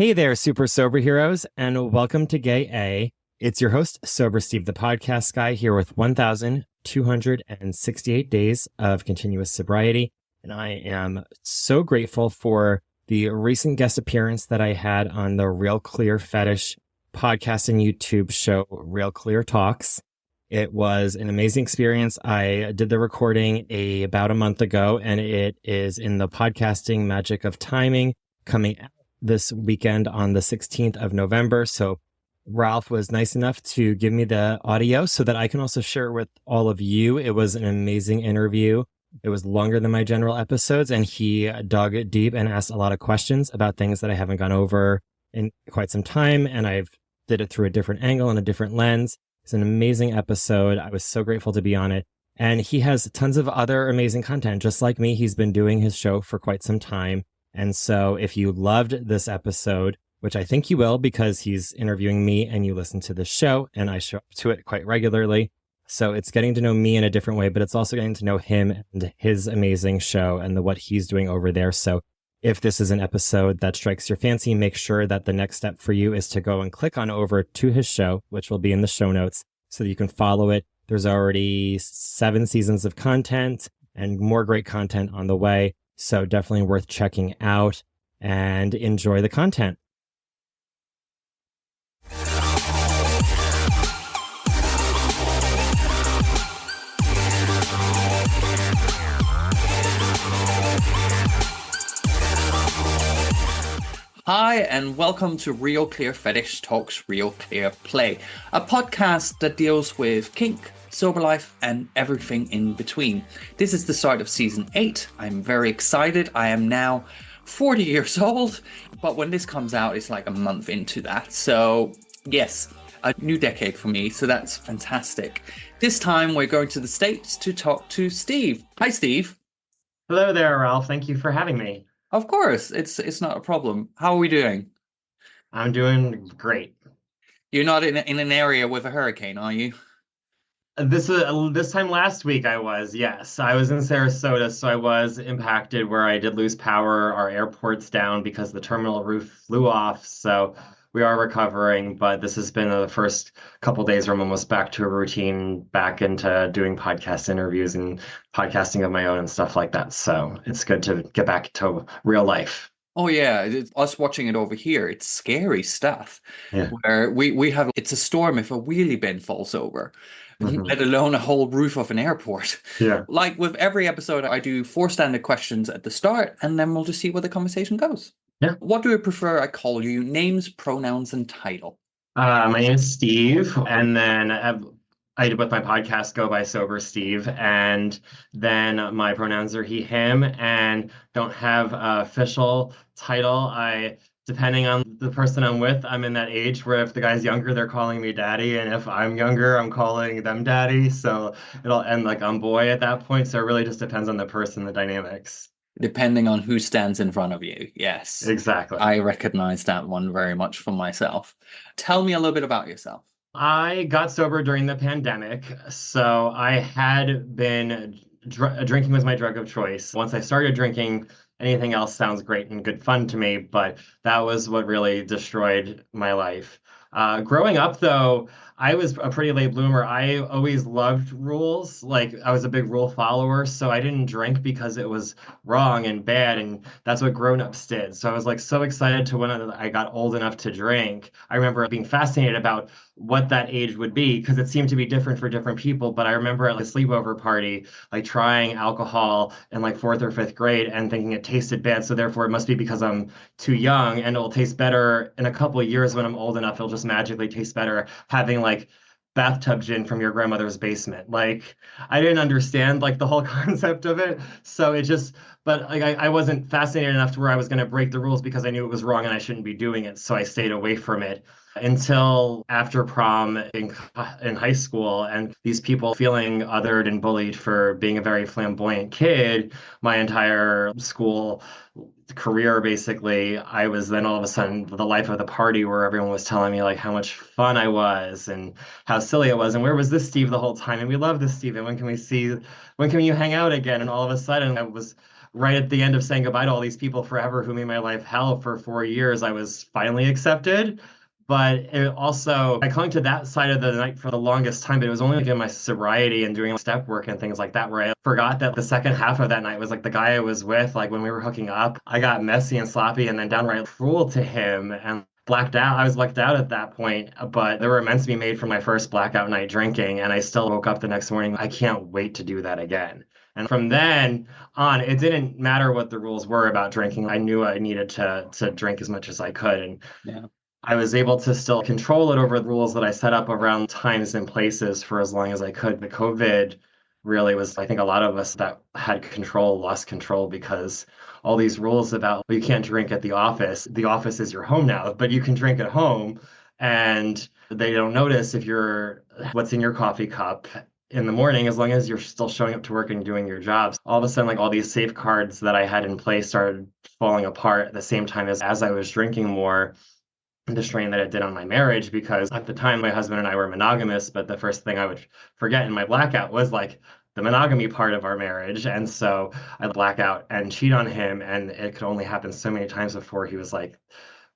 Hey there, super sober heroes, and welcome to Gay A. It's your host, Sober Steve, the podcast guy, here with 1,268 days of continuous sobriety. And I am so grateful for the recent guest appearance that I had on the RealClearFetish podcast and YouTube show, Real Clear Talks. It was an amazing experience. I did the recording about a month ago, and it is in the podcasting magic of timing coming out this weekend on the 16th of November. So Ralph was nice enough to give me the audio so that I can also share it with all of you. It was an amazing interview. It was longer than my general episodes, and he dug deep and asked a lot of questions about things that I haven't gone over in quite some time. And I've did it through a different angle and a different lens. It's an amazing episode. I was so grateful to be on it. And he has tons of other amazing content. Just like me, he's been doing his show for quite some time. And so if you loved this episode, which I think you will because he's interviewing me and you listen to the show and I show up to it quite regularly. So it's getting to know me in a different way, but it's also getting to know him and his amazing show and what he's doing over there. So if this is an episode that strikes your fancy, make sure that the next step for you is to go and click on over to his show, which will be in the show notes so that you can follow it. There's already 7 seasons of content and more great content on the way. So definitely worth checking out and enjoy the content. Hi, and welcome to Real Clear Fetish Talks Real Clear Play, a podcast that deals with kink, sober life, and everything in between. This is the start of season 8. I'm very excited. I am now 40 years old, but when this comes out, it's like a month into that. So yes, a new decade for me. So that's fantastic. This time we're going to the States to talk to Steve. Hi, Steve. Hello there, Ralph. Thank you for having me. Of course, it's not a problem. How are we doing? I'm doing great. You're not in an area with a hurricane, are you? This time last week I was, yes. I was in Sarasota, so I was impacted where I did lose power. Our airport's down because the terminal roof flew off, so we are recovering, but this has been the first couple days where I'm almost back to a routine, back into doing podcast interviews and podcasting of my own and stuff like that. So it's good to get back to real life. Oh yeah, us watching it over here, it's scary stuff. Yeah. Where we have, it's a storm if a wheelie bin falls over, Mhm. let alone a whole roof of an airport. Yeah. Like with every episode, I do 4 standard questions at the start, and then we'll just see where the conversation goes. Yeah. What do I prefer I call you? Names, pronouns, and title. My name is Steve, and then I with my podcast go by Sober Steve, and then my pronouns are he, him, and don't have an official title. Depending on the person I'm with, I'm in that age where if the guy's younger, they're calling me daddy, and if I'm younger, I'm calling them daddy. So it'll end like I'm boy at that point. So it really just depends on the person, the dynamics. Depending on who stands in front of you. Yes. Exactly. I recognize that one very much for myself. Tell me a little bit about yourself. I got sober during the pandemic, so I had been drinking was my drug of choice. Once I started drinking, anything else sounds great and good fun to me, but that was what really destroyed my life. Growing up, though, I was a pretty late bloomer. I always loved rules. Like, I was a big rule follower, so I didn't drink because it was wrong and bad, and that's what grown-ups did. So I was like so excited to when I got old enough to drink. I remember being fascinated about what that age would be because it seemed to be different for different people. But I remember at like a sleepover party, like trying alcohol in like 4th or 5th grade and thinking it tasted bad. So therefore it must be because I'm too young, and it'll taste better in a couple of years when I'm old enough. It'll just magically taste better having like bathtub gin from your grandmother's basement. Like, I didn't understand like the whole concept of it. So it just, but like I wasn't fascinated enough to where I was going to break the rules because I knew it was wrong and I shouldn't be doing it. So I stayed away from it until after prom in high school, and these people feeling othered and bullied for being a very flamboyant kid my entire school career. Basically, I was then all of a sudden the life of the party where everyone was telling me like how much fun I was and how silly it was and where was this Steve the whole time, and we love this Steve, and when can you hang out again? And all of a sudden I was right at the end of saying goodbye to all these people forever who made my life hell for 4 years, I was finally accepted. But it also, I clung to that side of the night for the longest time, but it was only like in my sobriety and doing step work and things like that where I forgot that the second half of that night was like the guy I was with, like when we were hooking up, I got messy and sloppy and then downright cruel to him and blacked out. I was blacked out at that point, but there were amends to be made for my first blackout night drinking, and I still woke up the next morning. I can't wait to do that again. And from then on, it didn't matter what the rules were about drinking. I knew I needed to drink as much as I could. And Yeah. I was able to still control it over the rules that I set up around times and places for as long as I could. But COVID really was, I think a lot of us that had control lost control because all these rules about, well, you can't drink at the office. The office is your home now, but you can drink at home and they don't notice if you're what's in your coffee cup in the morning as long as you're still showing up to work and doing your jobs. All of a sudden, like all these safeguards that I had in place started falling apart at the same time as I was drinking more, the strain that it did on my marriage, because at the time my husband and I were monogamous, but the first thing I would forget in my blackout was like the monogamy part of our marriage. And so I black out and cheat on him, and it could only happen so many times before he was like,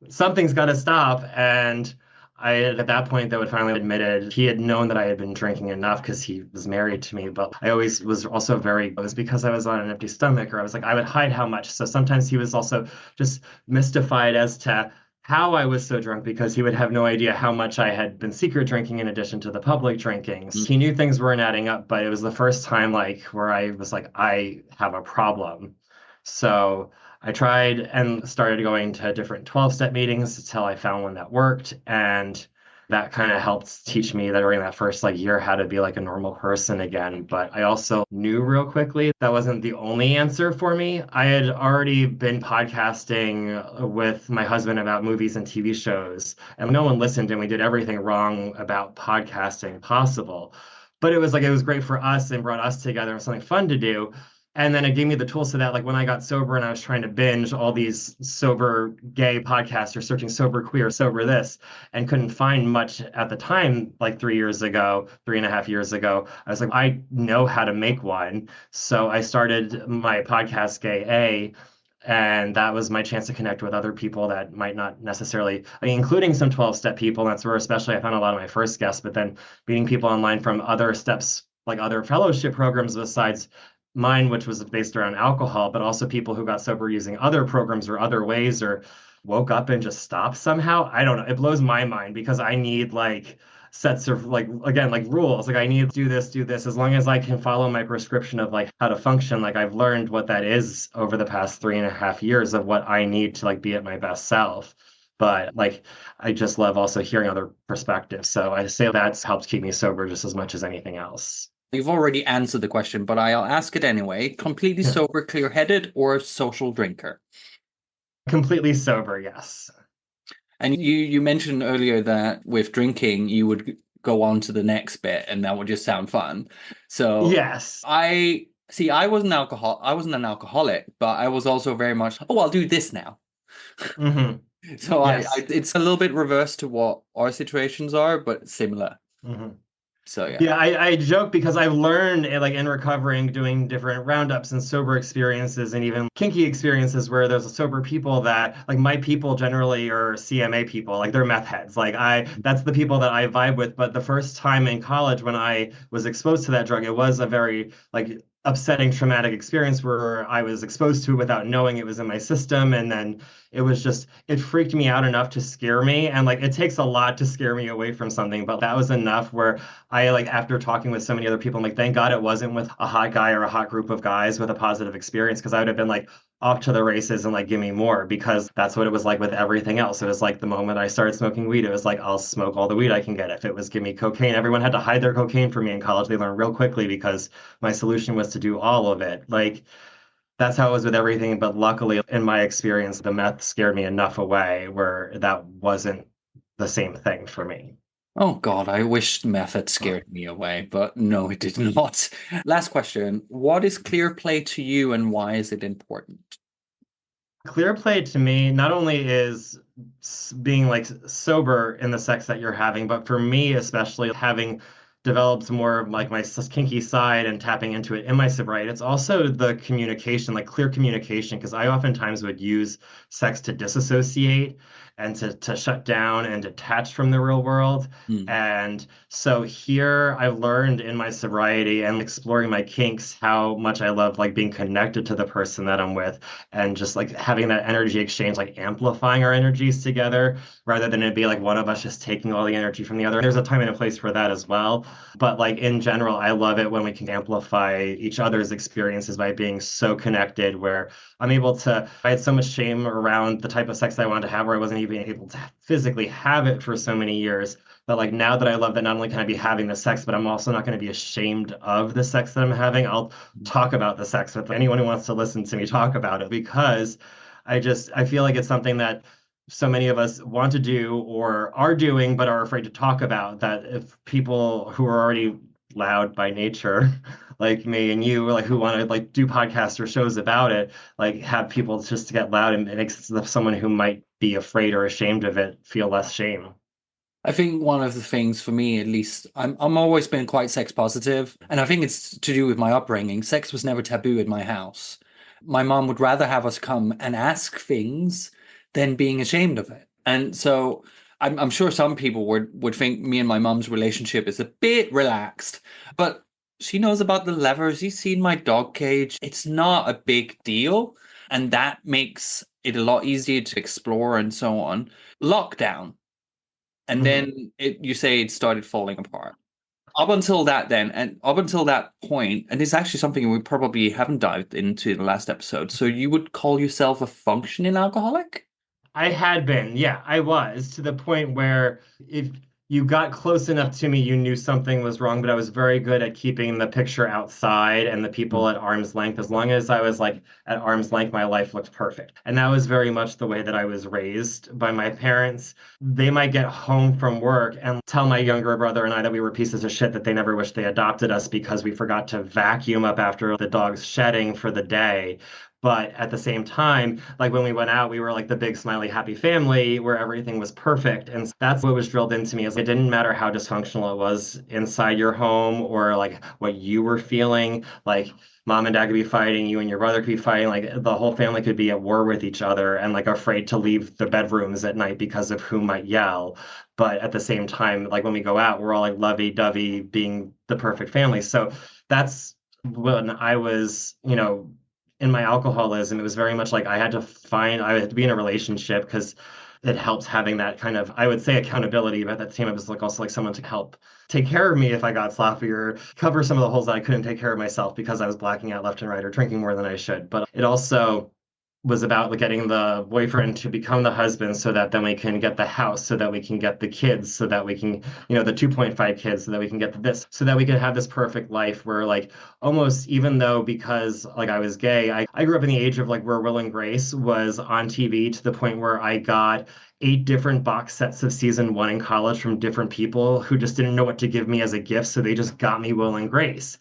something's got to stop. And I, at that point, that would finally admitted he had known that I had been drinking enough because he was married to me. But I always was also very, it was because I was on an empty stomach, or I was like, I would hide how much. So sometimes he was also just mystified as to how I was so drunk because he would have no idea how much I had been secret drinking in addition to the public drinking. Mm. He knew things weren't adding up, but it was the first time like where I was like, I have a problem. So I tried and started going to different 12-step meetings until I found one that worked. And that kind of helped teach me that during that first like year how to be like a normal person again. But I also knew real quickly that wasn't the only answer for me. I had already been podcasting with my husband about movies and TV shows, and no one listened, and we did everything wrong about podcasting possible. But it was like it was great for us and brought us together and something fun to do. And then it gave me the tools so that like when I got sober and I was trying to binge all these sober gay podcasts or searching sober queer, sober this, and couldn't find much at the time, like 3 years ago, 3.5 years ago, I was like, I know how to make one. So I started my podcast, Gay A, and that was my chance to connect with other people that might not necessarily, I mean, including some 12-step people. That's where especially I found a lot of my first guests, but then meeting people online from other steps, like other fellowship programs besides mine, which was based around alcohol, but also people who got sober using other programs or other ways or woke up and just stopped somehow. I don't know. It blows my mind because I need like sets of like again like rules. Like I need to do this. As long as I can follow my prescription of like how to function, like I've learned what that is over the past 3.5 years of what I need to like be at my best self. But like I just love also hearing other perspectives. So I say that's helped keep me sober just as much as anything else. You've already answered the question, but I'll ask it anyway. Completely Yeah. sober, clear-headed, or social drinker? Completely sober, yes. And you mentioned earlier that with drinking, you would go on to the next bit, and that would just sound fun. So Yes. I see. I wasn't an alcoholic, but I was also very much. Oh, I'll do this now. Hmm. So Yes. it's a little bit reverse to what our situations are, but similar. Hmm. So yeah. Yeah, I joke because I've learned like in recovering, doing different roundups and sober experiences and even kinky experiences where there's sober people that like my people generally are CMA people, like they're meth heads. Like that's the people that I vibe with. But the first time in college when I was exposed to that drug, it was a very like upsetting, traumatic experience where I was exposed to it without knowing it was in my system. And then it was just, it freaked me out enough to scare me. And like, it takes a lot to scare me away from something, but that was enough where I like, after talking with so many other people, I'm like, thank God it wasn't with a hot guy or a hot group of guys with a positive experience. Cause I would have been like, off to the races and like give me more because that's what it was like with everything else. It was like the moment I started smoking weed, it was like I'll smoke all the weed I can get. If it was give me cocaine, everyone had to hide their cocaine from me in college. They learned real quickly because my solution was to do all of it. Like that's how it was with everything. But luckily, in my experience, the meth scared me enough away where that wasn't the same thing for me. Oh God, I wish meth had scared me away, but no, it did not. Last question. What is clear play to you and why is it important? Clear play to me not only is being like sober in the sex that you're having, but for me especially having developed more of like my kinky side and tapping into it in my sobriety. It's also the communication, like clear communication, because I oftentimes would use sex to disassociate and to shut down and detach from the real world. Mm. And so here I've learned in my sobriety and exploring my kinks how much I love like being connected to the person that I'm with and just like having that energy exchange, like amplifying our energies together rather than it be like one of us just taking all the energy from the other. There's a time and a place for that as well. But like in general, I love it when we can amplify each other's experiences by being so connected where I'm able to, I had so much shame around the type of sex I wanted to have where I wasn't even able to physically have it for so many years. But like now that I love that not only can I be having the sex, but I'm also not going to be ashamed of the sex that I'm having. I'll talk about the sex with anyone who wants to listen to me talk about it because I feel like it's something that so many of us want to do or are doing but are afraid to talk about, that if people who are already loud by nature like me and you, like who want to like do podcasts or shows about it, like have people just to get loud and it makes someone who might be afraid or ashamed of it feel less shame. I think one of the things for me, at least, I'm always been quite sex positive, and I think it's to do with my upbringing. Sex was never taboo in my house. My mom would rather have us come and ask things than being ashamed of it. And so I'm sure some people would think me and my mom's relationship is a bit relaxed, but she knows about the levers. You've seen my dog cage. It's not a big deal, and that makes it a lot easier to explore and so on. Lockdown. And Mhm. then you say it started falling apart. Up until that, then, and up until that point, and it's actually something we probably haven't dived into in the last episode. So you would call yourself a functioning alcoholic? I had been, yeah, I was to the point where if you got close enough to me, you knew something was wrong, but I was very good at keeping the picture outside and the people at arm's length. As long as I was like at arm's length, my life looked perfect. And that was very much the way that I was raised by my parents. They might get home from work and tell my younger brother and I that we were pieces of shit, that they never wished they adopted us because we forgot to vacuum up after the dog's shedding for the day. But at the same time, like when we went out, we were like the big smiley happy family where everything was perfect. And that's what was drilled into me is it didn't matter how dysfunctional it was inside your home or like what you were feeling. Like mom and dad could be fighting, you and your brother could be fighting, like the whole family could be at war with each other and like afraid to leave the bedrooms at night because of who might yell. But at the same time, like when we go out, we're all like lovey-dovey being the perfect family. So that's when I was, in my alcoholism, it was very much like I had to be in a relationship because it helps having that kind of, I would say accountability, but at the same time, it was like also like someone to help take care of me if I got sloppy or cover some of the holes that I couldn't take care of myself because I was blacking out left and right or drinking more than I should. But it also was about like getting the boyfriend to become the husband so that then we can get the house, so that we can get the kids, so that we can, the 2.5 kids, so that we can get this, so that we could have this perfect life where like almost even though because like I was gay, I grew up in the age of like where Will and Grace was on TV to the point where I got 8 different box sets of season 1 in college from different people who just didn't know what to give me as a gift. So they just got me Will and Grace.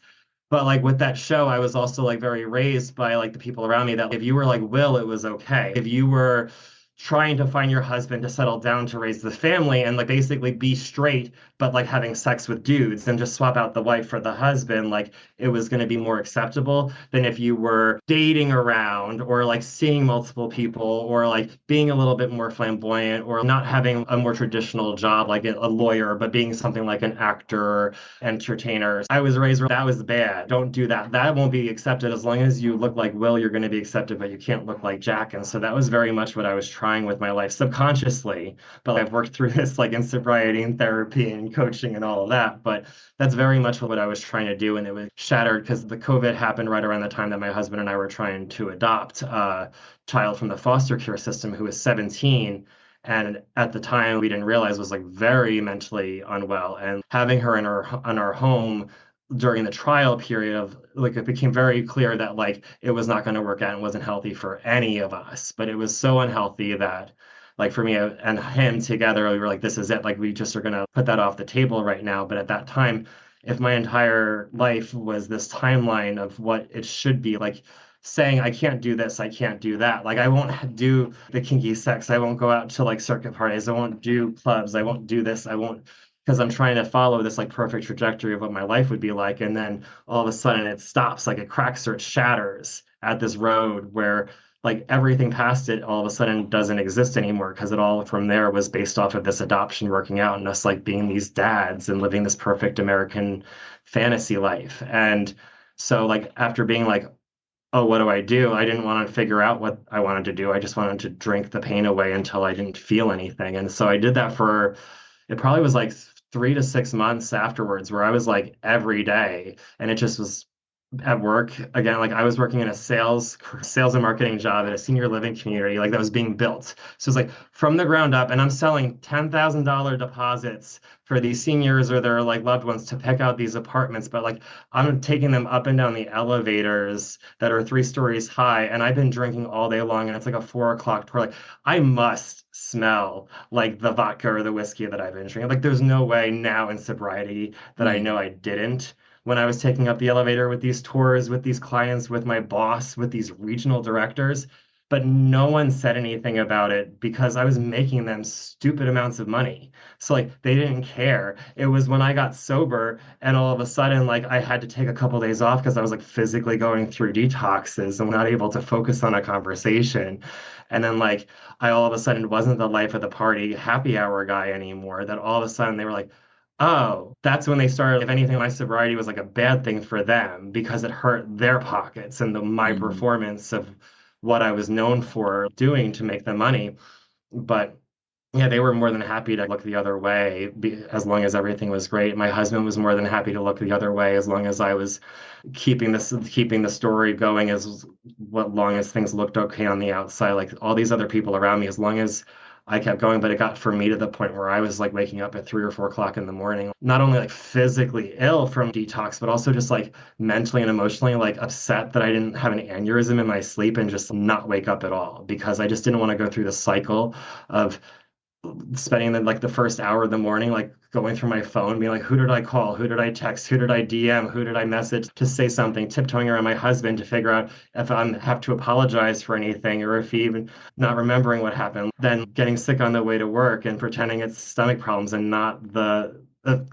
But like with that show, I was also like very raised by like the people around me that if you were like Will, it was okay. If you were trying to find your husband to settle down to raise the family and like basically be straight, but like having sex with dudes and just swap out the wife for the husband, like it was going to be more acceptable than if you were dating around or like seeing multiple people or like being a little bit more flamboyant or not having a more traditional job like a lawyer, but being something like an actor entertainers. I was raised where that was bad. Don't do that. That won't be accepted. As long as you look like Will, you're going to be accepted, but you can't look like Jack. And so that was very much what I was trying with my life subconsciously. But I've worked through this like in sobriety and therapy and coaching and all of that. But that's very much what I was trying to do. And it was shattered because the COVID happened right around the time that my husband and I were trying to adopt a child from the foster care system who was 17 and at the time we didn't realize was like very mentally unwell, and having her in our home during the trial period of like it became very clear that like it was not going to work out and wasn't healthy for any of us, but it was so unhealthy that like for me and him together we were like this is it, like we just are going to put that off the table right now. But at that time, if my entire life was this timeline of what it should be, like saying I can't do this, I can't do that. Like I won't do the kinky sex. I won't go out to like circuit parties. I won't do clubs. I won't do this. I won't because I'm trying to follow this like perfect trajectory of what my life would be like. And then all of a sudden it stops, like it cracks or it shatters at this road where like everything past it all of a sudden doesn't exist anymore because it all from there was based off of this adoption working out and us like being these dads and living this perfect American fantasy life. And so like after being like, oh, what do I do? I didn't want to figure out what I wanted to do. I just wanted to drink the pain away until I didn't feel anything. And so I did that for, it probably was like 3 to 6 months afterwards, where I was like every day. And it just was at work again. Like I was working in a sales and marketing job at a senior living community like that was being built, so it's like from the ground up, and I'm selling $10,000 deposits for these seniors or their like loved ones to pick out these apartments. But like I'm taking them up and down the elevators that are 3 stories high, and I've been drinking all day long, and it's like a 4 o'clock tour. Like I must smell like the vodka or the whiskey that I've been drinking. Like there's no way now in sobriety that I know I didn't, when I was taking up the elevator with these tours, with these clients, with my boss, with these regional directors. But no one said anything about it because I was making them stupid amounts of money. So like they didn't care. It was when I got sober and all of a sudden like I had to take a couple days off because I was like physically going through detoxes and not able to focus on a conversation. And then like I all of a sudden wasn't the life of the party happy hour guy anymore. That all of a sudden they were like, oh, that's when they started. If anything, my sobriety was like a bad thing for them because it hurt their pockets and my Mm. performance of what I was known for doing to make the money. But yeah, they were more than happy to look the other way as long as everything was great. My husband was more than happy to look the other way as long as I was keeping the story going, as what long as things looked okay on the outside. Like all these other people around me, as long as I kept going. But it got for me to the point where I was like waking up at 3 or 4 o'clock in the morning, not only like physically ill from detox, but also just like mentally and emotionally like upset that I didn't have an aneurysm in my sleep and just not wake up at all because I just didn't want to go through the cycle of spending like the first hour of the morning like going through my phone being like, who did I call, who did I text, who did I DM, who did I message to say something, tiptoeing around my husband to figure out if I have to apologize for anything or if he even not remembering what happened, then getting sick on the way to work and pretending it's stomach problems and not a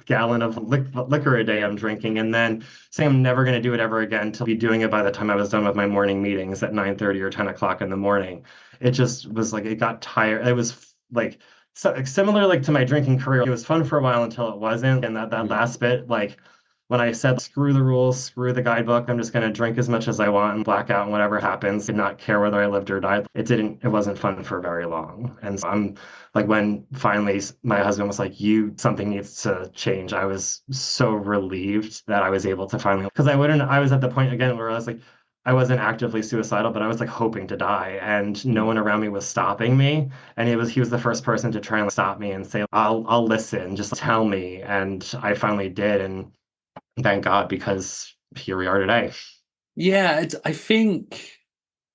gallon of liquor a day I'm drinking, and then saying I'm never going to do it ever again to be doing it by the time I was done with my morning meetings at 9:30 or 10 o'clock in the morning. It just was like it got tired. It was like so similar like to my drinking career. It was fun for a while until it wasn't. And that Mm. last bit, like when I said screw the rules, screw the guidebook, I'm just gonna drink as much as I want and black out and whatever happens, and not care whether I lived or died. It wasn't fun for very long. And so I'm like when finally my husband was like, you something needs to change. I was so relieved that I was able to finally, because I was at the point again where I was like, I wasn't actively suicidal, but I was like hoping to die, and no one around me was stopping me. And he was the first person to try and stop me and say, I'll listen, just tell me. And I finally did, and thank God, because here we are today. Yeah, I think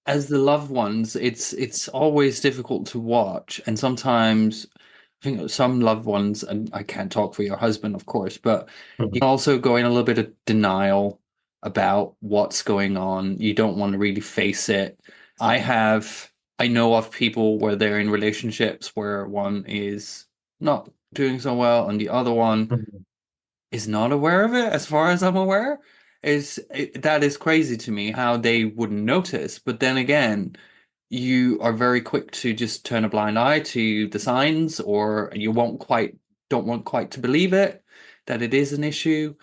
as the loved ones, it's always difficult to watch, and sometimes I think some loved ones, and I can't talk for your husband, of course, but you can also go in a little bit of denial about what's going on. You don't want to really face it. I know of people where they're in relationships where one is not doing so well and the other one is not aware of it, as far as I'm aware. That is crazy to me how they wouldn't notice. But then again, you are very quick to just turn a blind eye to the signs, or you won't quite don't want quite to believe it that it is an issue.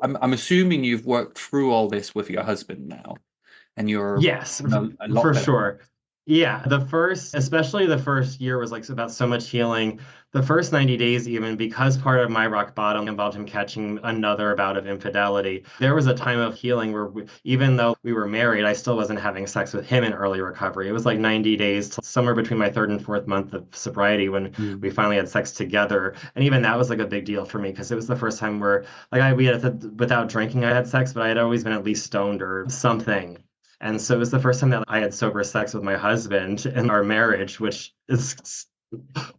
I'm assuming you've worked through all this with your husband now, and you're Yes, a lot for better. sure. Yeah, especially the first year was like about so much healing. The first 90 days, even because part of my rock bottom involved him catching another bout of infidelity, there was a time of healing where even though we were married, I still wasn't having sex with him in early recovery. It was like 90 days, somewhere between my third and fourth month of sobriety when Mm. we finally had sex together. And even that was like a big deal for me because it was the first time where we had without drinking, I had sex, but I had always been at least stoned or something. And so it was the first time that I had sober sex with my husband in our marriage, which is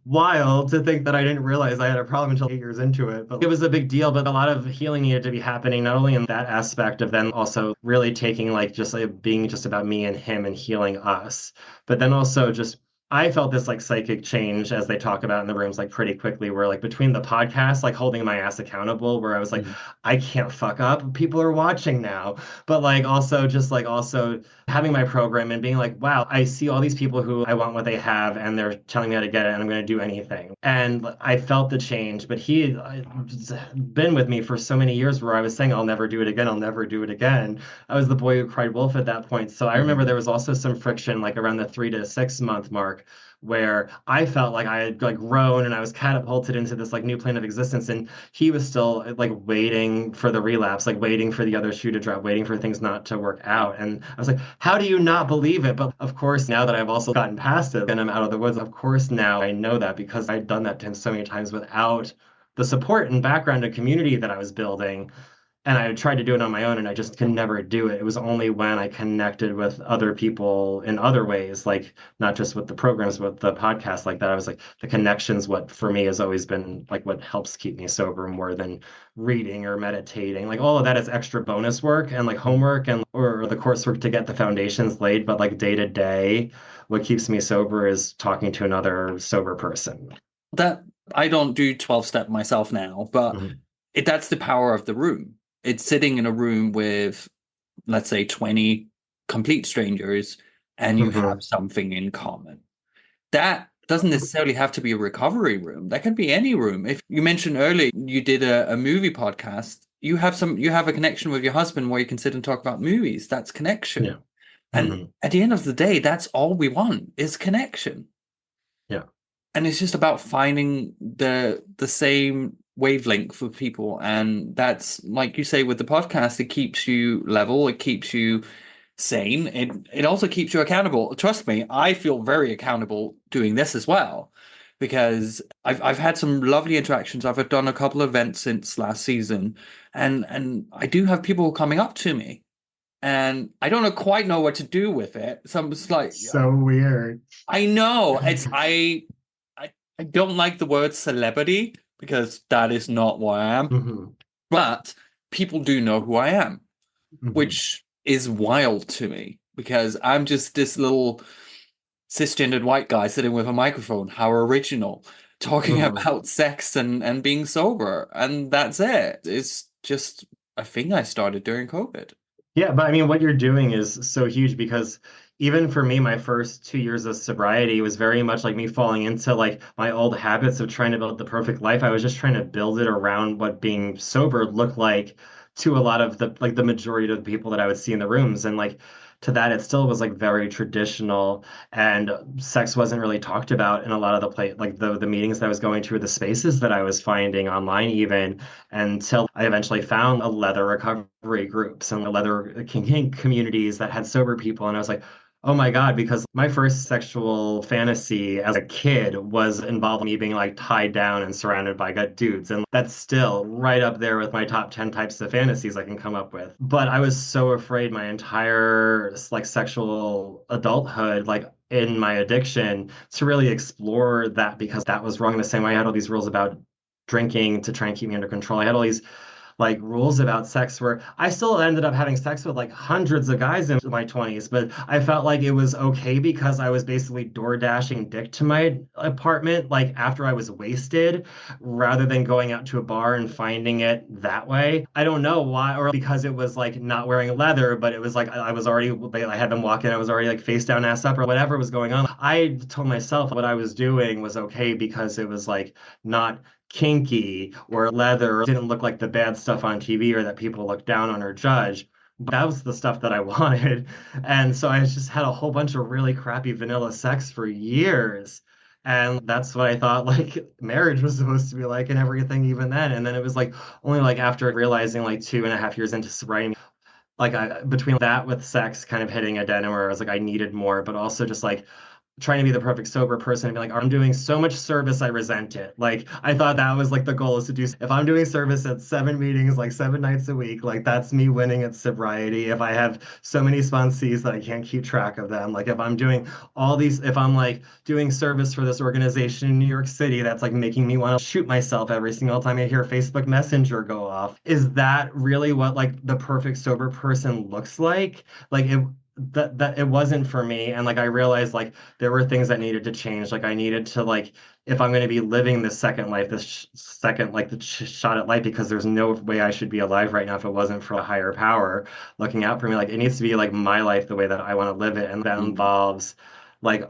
wild to think that I didn't realize I had a problem until 8 years into it. But it was a big deal. But a lot of healing needed to be happening, not only in that aspect of then also really taking like just like being just about me and him and healing us, but then also just I felt this like psychic change as they talk about in the rooms like pretty quickly where like between the podcast like holding my ass accountable where I was like Mhm. I can't fuck up, people are watching now, but like also just like also having my program and being like wow, I see all these people who I want what they have and they're telling me how to get it and I'm going to do anything, and I felt the change. But he had been with me for so many years where I was saying I'll never do it again, I'll never do it again. I was the boy who cried wolf at that point. So I remember Mhm. there was also some friction like around the 3 to 6 month mark where I felt like I had like grown and I was catapulted into this like new plane of existence. And he was still like waiting for the relapse, like waiting for the other shoe to drop, waiting for things not to work out. And I was like, how do you not believe it? But of course, now that I've also gotten past it and I'm out of the woods, of course, now I know that because I'd done that to him so many times without the support and background and community that I was building. And I tried to do it on my own and I just could never do it. It was only when I connected with other people in other ways, like not just with the programs, but the podcast like that. I was like, the connections, what for me has always been like what helps keep me sober more than reading or meditating. Like all of that is extra bonus work and like homework and or the coursework to get the foundations laid. But like day to day, what keeps me sober is talking to another sober person. That I don't do 12 step myself now, but Mhm. that's the power of the room. It's sitting in a room with, let's say, 20 complete strangers, and you have Mhm. something in common. That doesn't necessarily have to be a recovery room. That can be any room. If you mentioned earlier you did a movie podcast, you have a connection with your husband where you can sit and talk about movies. That's connection. Yeah. And Mhm. at the end of the day, that's all we want is connection. Yeah. And it's just about finding the same wavelength with people. And that's like you say with the podcast, it keeps you level, it keeps you sane. It also keeps you accountable. Trust me, I feel very accountable doing this as well. Because I've had some lovely interactions. I've done a couple of events since last season, and I do have people coming up to me, and I don't know, quite know what to do with it. So I'm just like, So weird. I know I don't like the word celebrity because that is not what I am. Mhm. But people do know who I am, Mhm. which is wild to me because I'm just this little cisgendered white guy sitting with a microphone. How original, talking Mhm. about sex and being sober, and that's it. It's just a thing I started during COVID. Yeah, but I mean, what you're doing is so huge because even for me, my first 2 years of sobriety was very much like me falling into like my old habits of trying to build the perfect life. I was just trying to build it around what being sober looked like to a lot of the like the majority of the people that I would see in the rooms. And like to that, it still was like very traditional and sex wasn't really talked about in a lot of the play like the meetings that I was going to or the spaces that I was finding online even until I eventually found a leather recovery groups and leather kink communities that had sober people. And I was like, oh my God, because my first sexual fantasy as a kid was involving me being like tied down and surrounded by good dudes. And that's still right up there with my top 10 types of fantasies I can come up with. But I was so afraid my entire like sexual adulthood, like in my addiction, to really explore that because that was wrong. In the same way I had all these rules about drinking to try and keep me under control. I had all these like rules about sex where I still ended up having sex with like hundreds of guys in my 20s, but I felt like it was okay because I was basically door dashing dick to my apartment like after I was wasted rather than going out to a bar and finding it that way. I don't know why, or because it was like not wearing leather, but it was like I was already, I had them walk in, I was already like face down, ass up, or whatever was going on. I told myself what I was doing was okay because it was like not kinky or leather or didn't look like the bad stuff on TV or that people look down on or judge. But that was the stuff that I wanted. And so I just had a whole bunch of really crappy vanilla sex for years. And that's what I thought like marriage was supposed to be like and everything even then. And then it was like only like after realizing like 2.5 years into sobriety, like between that with sex kind of hitting a dead end where I was like I needed more, but also just like trying to be the perfect sober person and be like, I'm doing so much service, I resent it. Like, I thought that was like the goal is to do, if I'm doing service at 7 meetings, like 7 nights a week, like that's me winning at sobriety. If I have so many sponsees that I can't keep track of them, like if I'm doing all these, if I'm like doing service for this organization in New York City, that's like making me want to shoot myself every single time I hear Facebook Messenger go off. Is that really what like the perfect sober person looks like? Like, that it wasn't for me. And like I realized like there were things that needed to change. Like I needed to like, if I'm going to be living this second life, this second like the shot at life, because there's no way I should be alive right now if it wasn't for a higher power looking out for me. Like it needs to be like my life the way that I want to live it, and that involves like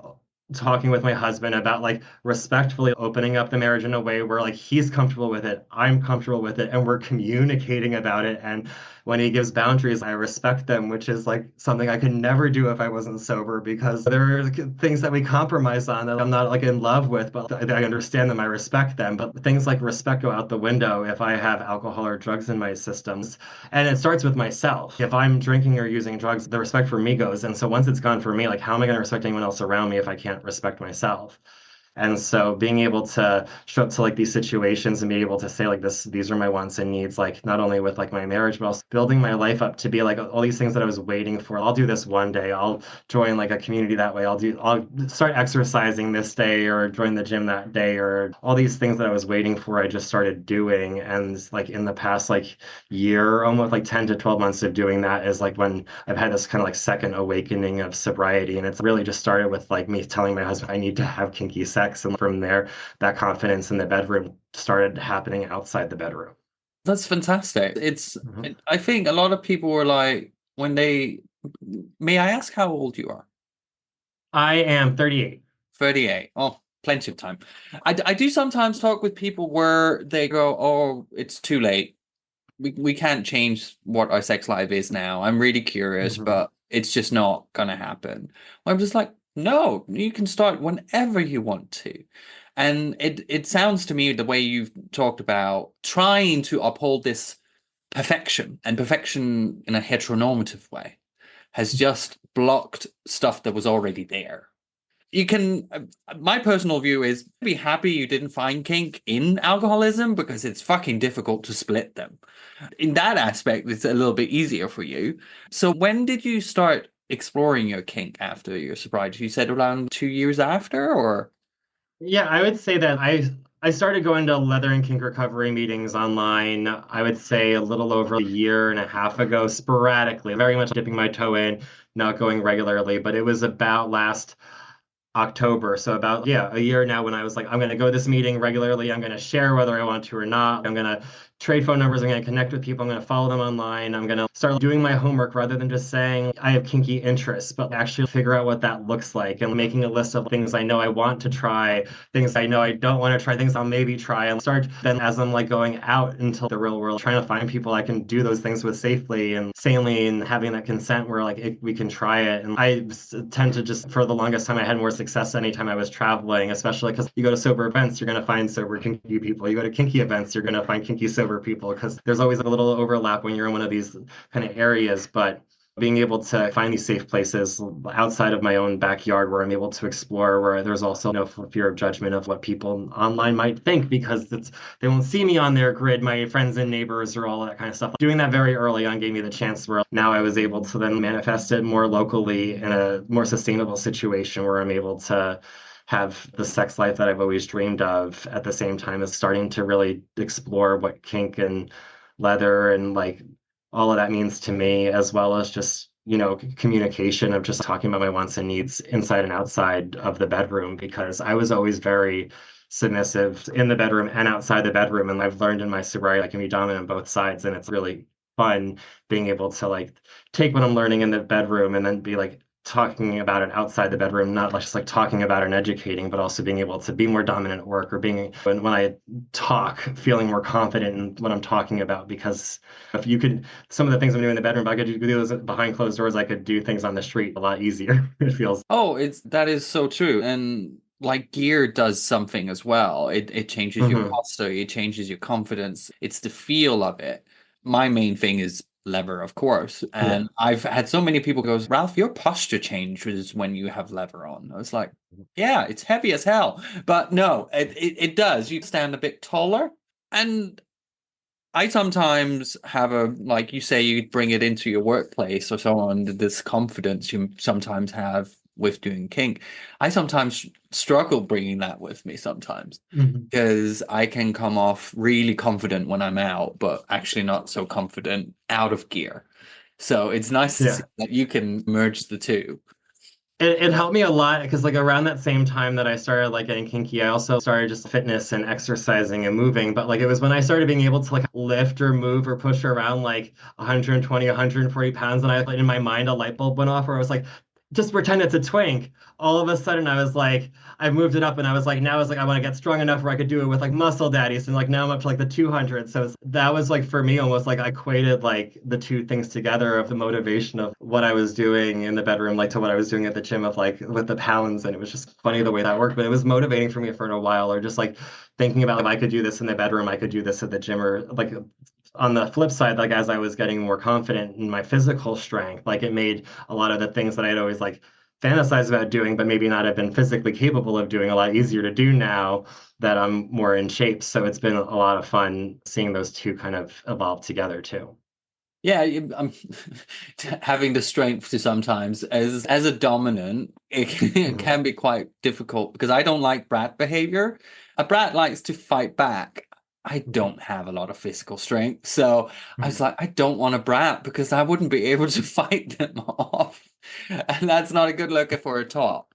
talking with my husband about like respectfully opening up the marriage in a way where like he's comfortable with it, I'm comfortable with it, and we're communicating about it. And when he gives boundaries, I respect them, which is like something I could never do if I wasn't sober, because there are things that we compromise on that I'm not like in love with, but I understand them, I respect them. But things like respect go out the window if I have alcohol or drugs in my systems. And it starts with myself. If I'm drinking or using drugs, the respect for me goes. And so once it's gone for me, like how am I going to respect anyone else around me if I can't respect myself? And so being able to show up to like these situations and be able to say like these are my wants and needs, like not only with like my marriage, but also building my life up to be like all these things that I was waiting for. I'll do this one day. I'll join like a community that way. I'll start exercising this day or join the gym that day, or all these things that I was waiting for, I just started doing. And like in the past like year, almost like 10 to 12 months of doing that is like when I've had this kind of like second awakening of sobriety. And it's really just started with like me telling my husband I need to have kinky sex. And from there, that confidence in the bedroom started happening outside the bedroom. That's fantastic. I think a lot of people were like, may I ask how old you are? I am 38. 38. Oh, plenty of time. I do sometimes talk with people where they go, oh, it's too late. We can't change what our sex life is now. I'm really curious, but it's just not going to happen. I'm just like, no, you can start whenever you want to. And it sounds to me the way you've talked about trying to uphold this perfection, and perfection in a heteronormative way has just blocked stuff that was already there. You can, my personal view is be happy you didn't find kink in alcoholism, because it's fucking difficult to split them. In that aspect, it's a little bit easier for you. So when did you start exploring your kink after your sobriety? You said around 2 years after, or? Yeah, I would say that I started going to leather and kink recovery meetings online, I would say a little over a year and a half ago, sporadically, very much dipping my toe in, not going regularly. But it was about last October. So about, yeah, a year now, when I was like, I'm going to go to this meeting regularly. I'm going to share whether I want to or not. I'm going to trade phone numbers. I'm going to connect with people. I'm going to follow them online. I'm going to start doing my homework rather than just saying I have kinky interests, but actually figure out what that looks like, and making a list of things I know I want to try, things I know I don't want to try, things I'll maybe try, and start then as I'm like going out into the real world, trying to find people I can do those things with safely and sanely, and having that consent where like we can try it. And I tend to just, for the longest time, I had more success anytime I was traveling, especially because you go to sober events, you're going to find sober kinky people. You go to kinky events, you're going to find kinky sober people, because there's always a little overlap when you're in one of these kind of areas. But being able to find these safe places outside of my own backyard where I'm able to explore, where there's also no fear of judgment of what people online might think, because they won't see me on their grid, my friends and neighbors, or all that kind of stuff. Doing that very early on gave me the chance where now I was able to then manifest it more locally in a more sustainable situation where I'm able to have the sex life that I've always dreamed of, at the same time as starting to really explore what kink and leather and like all of that means to me, as well as just, communication of just talking about my wants and needs inside and outside of the bedroom, because I was always very submissive in the bedroom and outside the bedroom. And I've learned in my sobriety I can be dominant on both sides, and it's really fun being able to like take what I'm learning in the bedroom and then be like talking about it outside the bedroom, not just like talking about it and educating, but also being able to be more dominant at work, or being, when I talk, feeling more confident in what I'm talking about. Because if you could, some of the things I'm doing in the bedroom, I could do those behind closed doors, I could do things on the street a lot easier. It feels. Oh, that is so true. And like gear does something as well. It changes your posture, it changes your confidence. It's the feel of it. My main thing is leather, of course. And I've had so many people go, Ralph, your posture changes when you have leather on. I was like, yeah, it's heavy as hell. But no, it does. You stand a bit taller. And I sometimes have like you say, you bring it into your workplace or so on, this confidence you sometimes have with doing kink. I sometimes struggle bringing that with me sometimes, because I can come off really confident when I'm out, but actually not so confident out of gear. So it's nice to see Yeah. that you can merge the two. It helped me a lot because like around that same time that I started like getting kinky, I also started just fitness and exercising and moving. But like it was when I started being able to like lift or move or push around like 120, 140 pounds, and I in my mind a light bulb went off where I was like, just pretend it's a twink. All of a sudden I was like, I moved it up and I was like, now I was like, I want to get strong enough where I could do it with like muscle daddies. And like now I'm up to like the 200. So that was like for me almost like I equated like the two things together of the motivation of what I was doing in the bedroom, like to what I was doing at the gym of like with the pounds. And it was just funny the way that worked. But it was motivating for me for a while, or just like thinking about if I could do this in the bedroom, I could do this at the gym, or like on the flip side, like as I was getting more confident in my physical strength, like it made a lot of the things that I'd always like fantasized about doing, but maybe not have been physically capable of doing, a lot easier to do now that I'm more in shape. So it's been a lot of fun seeing those two kind of evolve together too. Yeah, I'm having the strength to sometimes as a dominant, it Mhm. can be quite difficult because I don't like brat behavior. A brat likes to fight back. I don't have a lot of physical strength, so I was Mhm. like, I don't want a brat because I wouldn't be able to fight them off, and that's not a good look for a top.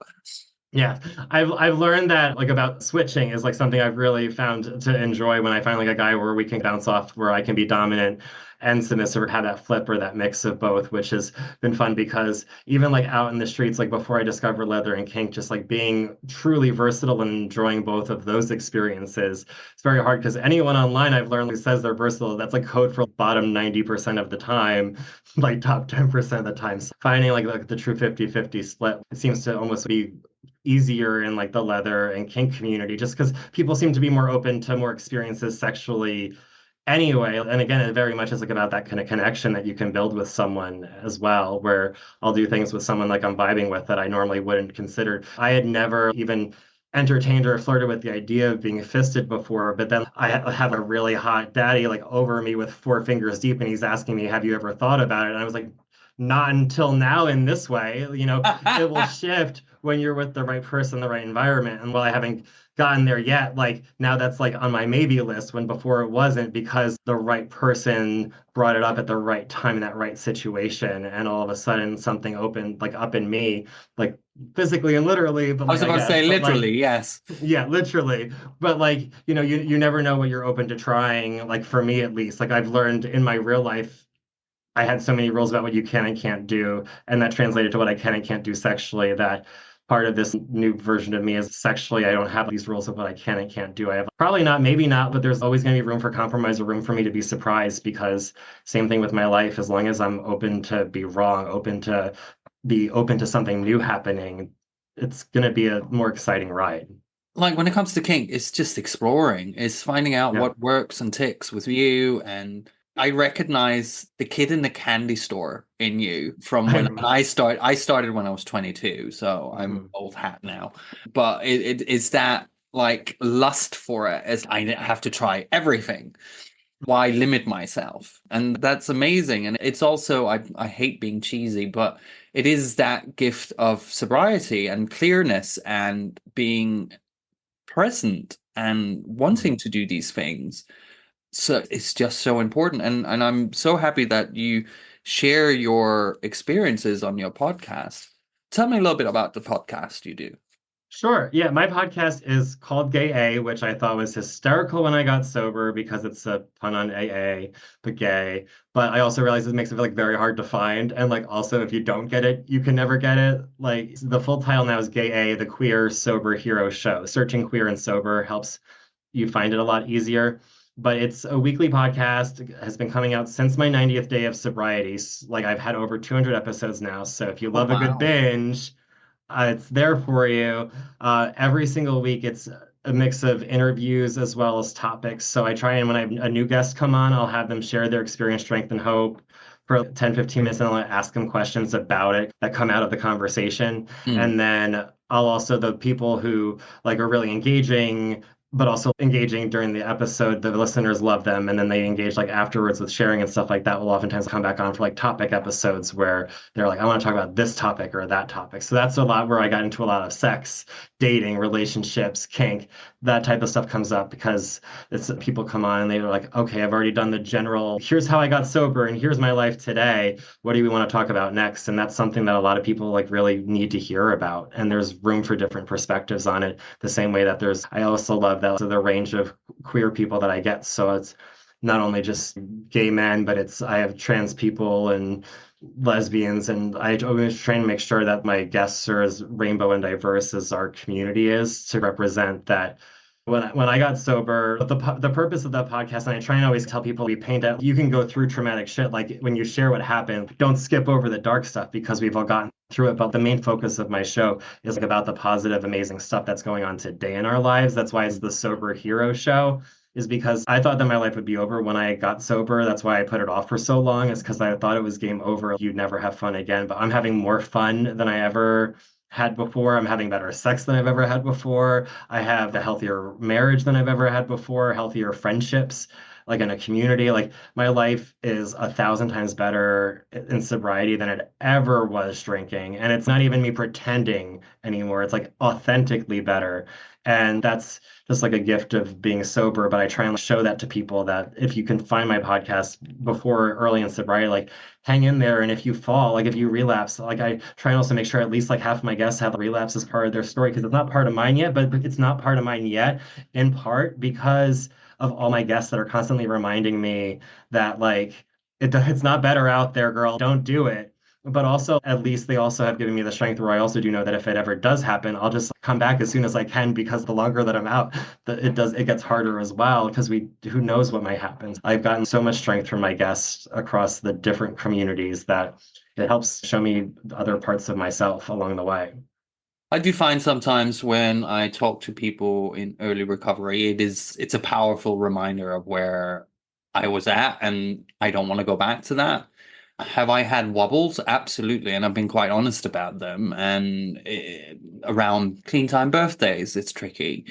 Yeah, I've learned that like about switching is like something I've really found to enjoy when I find like a guy where we can bounce off, where I can be dominant and submissive, or have that flip or that mix of both, which has been fun because even like out in the streets, like before I discovered leather and kink, just like being truly versatile and enjoying both of those experiences, it's very hard because anyone online I've learned who says they're versatile, that's like code for bottom 90% of the time, like top 10% of the time. So finding like the true 50-50 split, it seems to almost be easier in like the leather and kink community just because people seem to be more open to more experiences sexually anyway. And again, it very much is like about that kind of connection that you can build with someone as well, where I'll do things with someone like I'm vibing with that I normally wouldn't consider. I had never even entertained or flirted with the idea of being fisted before, but then I have a really hot daddy like over me with 4 fingers deep, and he's asking me, have you ever thought about it? And I was like, not until now in this way. It will shift when you're with the right person, the right environment. And while I haven't gotten there yet, like now that's like on my maybe list, when before it wasn't, because the right person brought it up at the right time in that right situation. And all of a sudden something opened like up in me, like physically and literally, but I was like I about to guess, say but like literally, yes. yeah, literally. But like, you never know what you're open to trying. Like for me at least, like I've learned in my real life I had so many rules about what you can and can't do, and that translated to what I can and can't do sexually. That part of this new version of me is sexually, I don't have these rules of what I can and can't do. I have probably not, maybe not, but there's always going to be room for compromise or room for me to be surprised because same thing with my life. As long as I'm open to be wrong, open to something new happening, it's going to be a more exciting ride. Like when it comes to kink, it's just exploring, it's finding out Yeah. what works and ticks with you. And I recognize the kid in the candy store in you from when I started when I was 22, so I'm Mhm. old hat now. But it is that like lust for it as I have to try everything. Why limit myself? And that's amazing. And it's also I hate being cheesy, but it is that gift of sobriety and clearness and being present and wanting to do these things. So it's just so important. And I'm so happy that you share your experiences on your podcast. Tell me a little bit about the podcast you do. Sure. Yeah, my podcast is called Gay A, which I thought was hysterical when I got sober because it's a pun on AA, but gay. But I also realized it makes it like very hard to find. And like also if you don't get it, you can never get it. Like the full title now is Gay A, the Queer Sober Hero Show. Searching queer and sober helps you find it a lot easier. But it's a weekly podcast, it has been coming out since my 90th day of sobriety. Like I've had over 200 episodes now. So if you Oh, love a good wow. binge, it's there for you. Every single week, it's a mix of interviews as well as topics. So I try and when I have a new guest come on, I'll have them share their experience, strength, and hope for 10, 15 minutes, and I'll ask them questions about it that come out of the conversation. Mm. And then I'll also, the people who like are really engaging, but also engaging during the episode, the listeners love them. And then they engage like afterwards with sharing and stuff like that will oftentimes come back on for like topic episodes where they're like, I want to talk about this topic or that topic. So that's a lot where I got into a lot of sex, dating, relationships, kink, that type of stuff comes up because it's people come on and they're like, okay, I've already done the general, here's how I got sober and here's my life today. What do we want to talk about next? And that's something that a lot of people like really need to hear about. And there's room for different perspectives on it. The same way that I also love that so the range of queer people that I get. So it's not only just gay men, but I have trans people and lesbians, and I always try and make sure that my guests are as rainbow and diverse as our community is to represent that. When I got sober, the purpose of that podcast, and I try and always tell people, we paint out, you can go through traumatic shit. Like when you share what happened, don't skip over the dark stuff because we've all gotten through it. But the main focus of my show is like about the positive, amazing stuff that's going on today in our lives. That's why it's the Sober Hero Show, is because I thought that my life would be over when I got sober. That's why I put it off for so long, is because I thought it was game over. You'd never have fun again. But I'm having more fun than I ever had before. I'm having better sex than I've ever had before. I have a healthier marriage than I've ever had before, healthier friendships, like in a community. Like my life is 1,000 times better in sobriety than it ever was drinking. And it's not even me pretending anymore. It's like authentically better. And that's just like a gift of being sober. But I try and show that to people, that if you can find my podcast before early in sobriety, like hang in there. And if you fall, like if you relapse, like I try and also make sure at least like half of my guests have relapse as part of their story, because it's not part of mine yet, but it's not part of mine yet in part because of all my guests that are constantly reminding me that like it's not better out there, girl. Don't do it. But also, at least they also have given me the strength where I also do know that if it ever does happen, I'll just come back as soon as I can, because the longer that I'm out, it gets harder as well, because who knows what might happen. I've gotten so much strength from my guests across the different communities that it helps show me other parts of myself along the way. I do find sometimes when I talk to people in early recovery, it's a powerful reminder of where I was at, and I don't want to go back to that. Have I had wobbles? Absolutely, and I've been quite honest about them. And around clean time birthdays, it's tricky.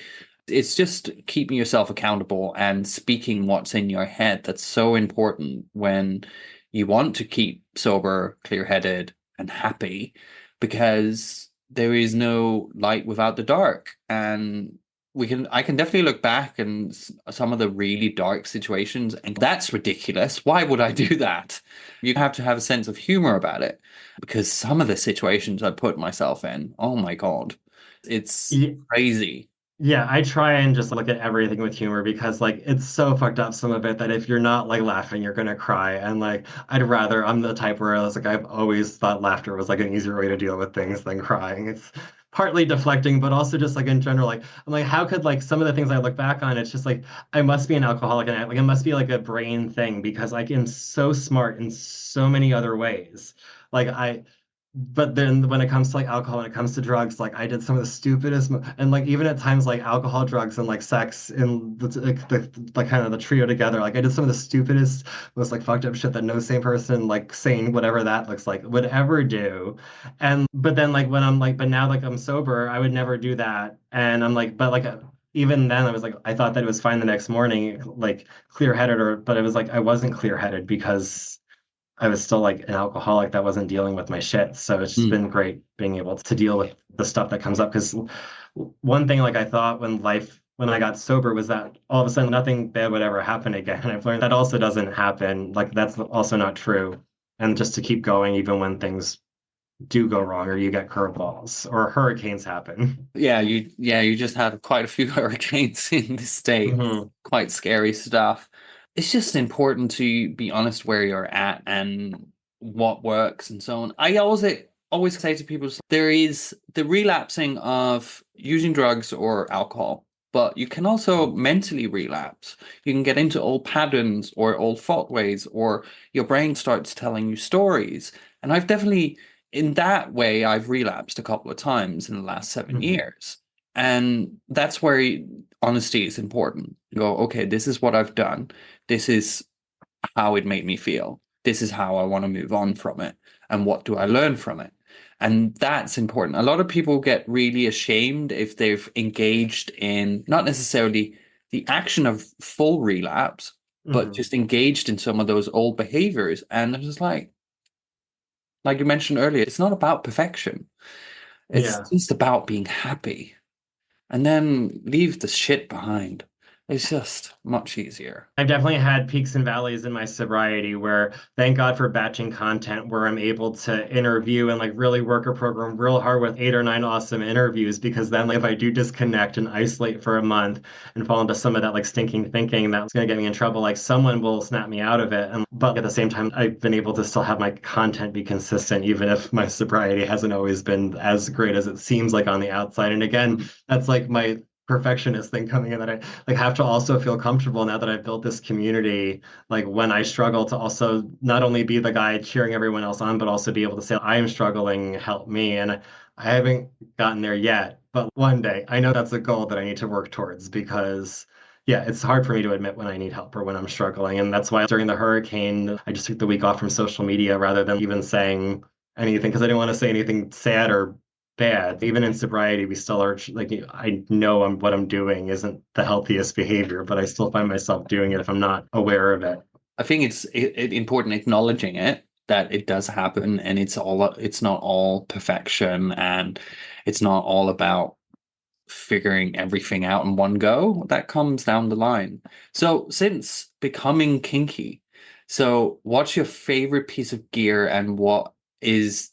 It's just keeping yourself accountable and speaking what's in your head. That's so important when you want to keep sober, clear-headed, and happy, because there is no light without the dark. And I can definitely look back and some of the really dark situations, and that's ridiculous. Why would I do that? You have to have a sense of humor about it, because some of the situations I put myself in, oh my God, it's crazy. Yeah, I try and just look at everything with humor, because like it's so fucked up, some of it, that if you're not like laughing, you're gonna cry. And like I'm the type where I was like, I've always thought laughter was like an easier way to deal with things than crying. It's partly deflecting, but also just like in general, like I'm like, how could like some of the things I look back on, it's just like I must be an alcoholic, and like it must be like a brain thing, because like I'm so smart in so many other ways. Like but then when it comes to like alcohol, when it comes to drugs, like I did some of the stupidest, and like even at times like alcohol, drugs, and like sex in the kind of the trio together, like I did some of the stupidest, most like fucked up shit that no sane person, like sane, whatever that looks like, would ever do. And but then like when I'm like, but now like I'm sober, I would never do that. And I'm like, but like even then I was like, I thought that it was fine the next morning, like clear-headed, but it was like I wasn't clear-headed because I was still like an alcoholic that wasn't dealing with my shit. So it's just been great being able to deal with the stuff that comes up. Because one thing like I thought when I got sober was that all of a sudden nothing bad would ever happen again. And I've learned that also doesn't happen. Like that's also not true. And just to keep going even when things do go wrong, or you get curveballs or hurricanes happen. You just had quite a few hurricanes in this state. Mm-hmm. Quite scary stuff. It's just important to be honest where you're at and what works and so on. I always say to people, there is the relapsing of using drugs or alcohol, but you can also mentally relapse. You can get into old patterns or old fault ways, or your brain starts telling you stories. And I've definitely, in that way, I've relapsed a couple of times in the last 7 years. And that's where honesty is important. You go, okay, this is what I've done. This is how it made me feel. This is how I want to move on from it. And what do I learn from it? And that's important. A lot of people get really ashamed if they've engaged in not necessarily the action of full relapse, but just engaged in some of those old behaviors. And it's just like you mentioned earlier, it's not about perfection. It's Yeah. just about being happy. and then leave the shit behind. It's just much easier. I've definitely had peaks and valleys in my sobriety where thank God for batching content where I'm able to interview and like really work a program real hard with 8 or 9 awesome interviews because then like, if I do disconnect and isolate for a month and fall into some of that like stinking thinking that's gonna get me in trouble, like someone will snap me out of it. And but at the same time, I've been able to still have my content be consistent even if my sobriety hasn't always been as great as it seems like on the outside. And again, that's like my perfectionist thing coming in that I like have to also feel comfortable now that I've built this community, like when I struggle to also not only be the guy cheering everyone else on, but also be able to say, I am struggling, help me. And I haven't gotten there yet, but one day I know that's a goal that I need to work towards because yeah, it's hard for me to admit when I need help or when I'm struggling. And that's why during the hurricane, I just took the week off from social media rather than even saying anything because I didn't want to say anything sad or bad. Even in sobriety, we still are like I know what I'm doing isn't the healthiest behavior, but I still find myself doing it if I'm not aware of it. I think it's important acknowledging it that it does happen, and it's not all perfection, and it's not all about figuring everything out in one go. That comes down the line. So since becoming kinky, so what's your favorite piece of gear, and what is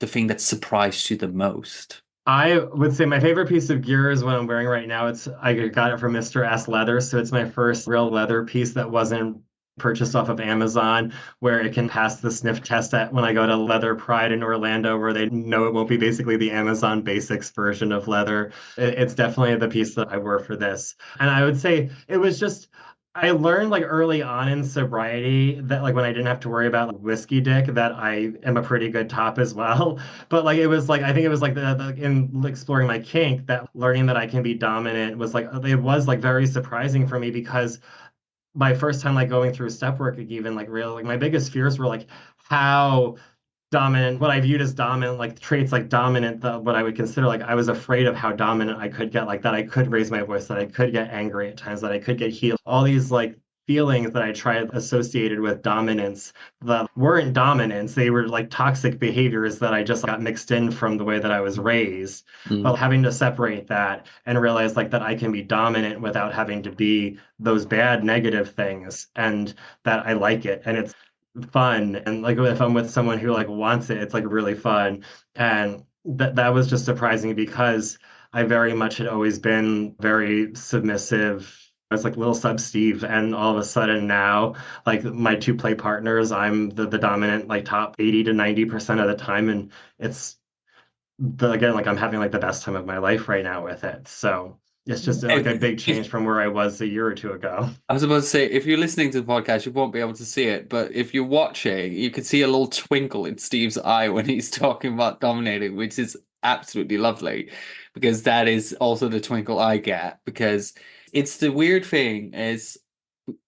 the thing that surprised you the most? I would say my favorite piece of gear is what I'm wearing right now. I got it from Mr. S Leather, so it's my first real leather piece that wasn't purchased off of Amazon, where it can pass the sniff test at when I go to Leather Pride in Orlando, where they know it won't be basically the Amazon Basics version of leather. It's definitely the piece that I wore for this. And I would say it was just I learned like early on in sobriety that like when I didn't have to worry about like, whiskey dick that I am a pretty good top as well. But like it was like I think it was like the in exploring my kink that learning that I can be dominant was like it was like very surprising for me because my first time like going through step work like, even like real like my biggest fears were like how dominant what I viewed as dominant like traits like dominant what I would consider like I was afraid of how dominant I could get like that I could raise my voice that I could get angry at times that I could get healed all these like feelings that I tried associated with dominance that weren't dominance they were like toxic behaviors that I just got mixed in from the way that I was raised but having to separate that and realize like that I can be dominant without having to be those bad negative things and that I like it and it's fun and like if I'm with someone who like wants it it's like really fun and that was just surprising because I very much had always been very submissive I was like little sub Steve and all of a sudden now like my two play partners I'm the dominant like top 80 to 90% of the time and it's again like I'm having like the best time of my life right now with it so it's just like a big change from where I was a year or two ago. I was about to say, if you're listening to the podcast, you won't be able to see it, but if you're watching, you can see a little twinkle in Steve's eye when he's talking about dominating, which is absolutely lovely, because that is also the twinkle I get. Because it's the weird thing is,